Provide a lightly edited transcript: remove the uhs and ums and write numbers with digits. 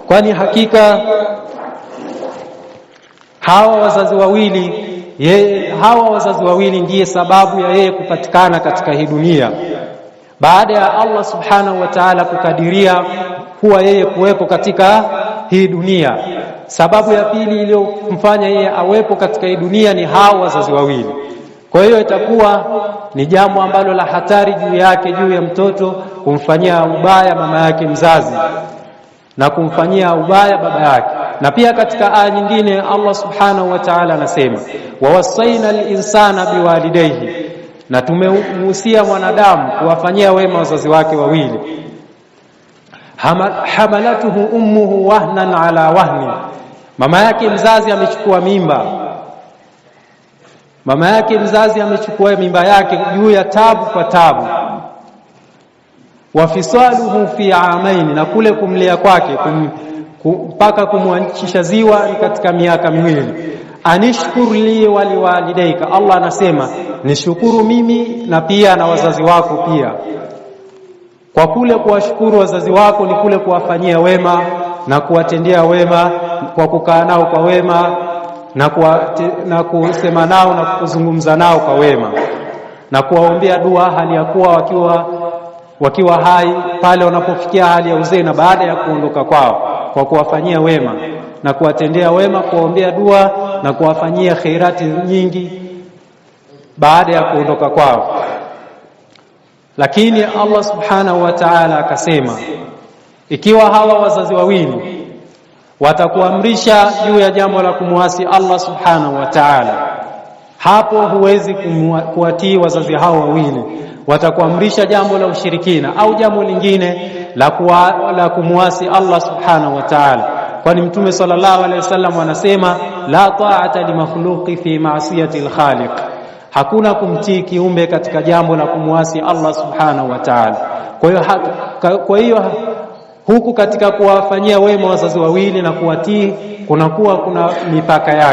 kwani hakika hawa wazazi wawili ndiye sababu ya yeye kupatikana katika hii dunia, baada ya Allah subhanahu wa ta'ala kukadiria kuwa yeye kuwepo katika hii dunia. Sababu ya pili iliyomfanya yeye awepo katika hii dunia ni hao wazazi wawili. Kwa hiyo itakuwa ni jambo ambalo la hatari juu yake, juu ya mtoto kumfanyia ubaya mama yake mzazi na kumfanyia ubaya baba yake. Na pia katika aya nyingine Allah subhanahu wa ta'ala anasema, wawasaina al-insana biwalidayhi, na tumemuhusia mwanadamu kuwafanyia wema wazazi wake wawili. Hamalatuhu ummuhu wahnan ala wahni, mama yake mzazi amechukua mimba, mama yake mzazi amechukua mimba yake juu ya tabu kwa tabu. Wafisaluhu fi amain, na kule kumlea kwake mpaka kumwanchisha ziwa ni katika miaka 2. Anishkur li waliwalidayka, Allah anasema nishukuru mimi na pia na wazazi wako pia. Kwa kule kuwashukuru wazazi wako ni kule kuwafanyia wema na kuwatendea wema, kwa kukaa nao kwa wema na kusema nao na kuzungumza nao kwa wema, na kuwaombea dua hali ya kuwa wakiwa hai, pale wanapofikia hali ya uzee na baada ya kuondoka kwao, kwa kuwafanyia wema na kuwatendea wema, kuwaombea dua na kuwafanyia khairati nyingi baada ya kuondoka kwao. Lakini Allah subhanahu wa ta'ala akasema, ikiwa hawa wazazi wawili watakuamrisha juu ya jambo la kumuasi Allah subhanahu wa ta'ala, hapo huwezi kuwatii wazazi hao wawili. Watakuamrisha jambo la ushirikina au jambo lingine la kumuasi Allah subhanahu wa ta'ala, kwani Mtume sallallahu alaihi wasallam anasema, la ta'ata li makhluqi fi ma'siyati al-khaliq, hakuna kumtii kiumbe katika jambo la kumuasi Allah subhanahu wa ta'ala. Kwa hiyo huku katika kuwafanyia wema wazazi wawili na kuwatii kuna mipaka yake.